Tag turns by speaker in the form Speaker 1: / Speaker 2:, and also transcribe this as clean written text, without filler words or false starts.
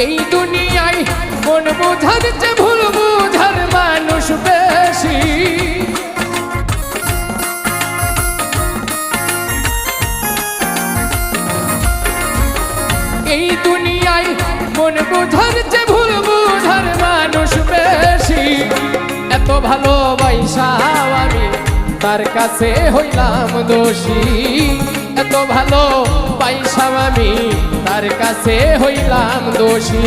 Speaker 1: এই দুনিয়ায় মন বোঝার চেয়ে ভুল বোঝার মানুষ বেশি। এই দুনিয়ায় মন বোঝার চেয়ে ভুল বোঝার মানুষ বেশি। এত ভালোবাসাও আমি তার কাছে হইলাম দোষী। এত ভালোবাসাও আমি তার কাছে হইলাম দোষী।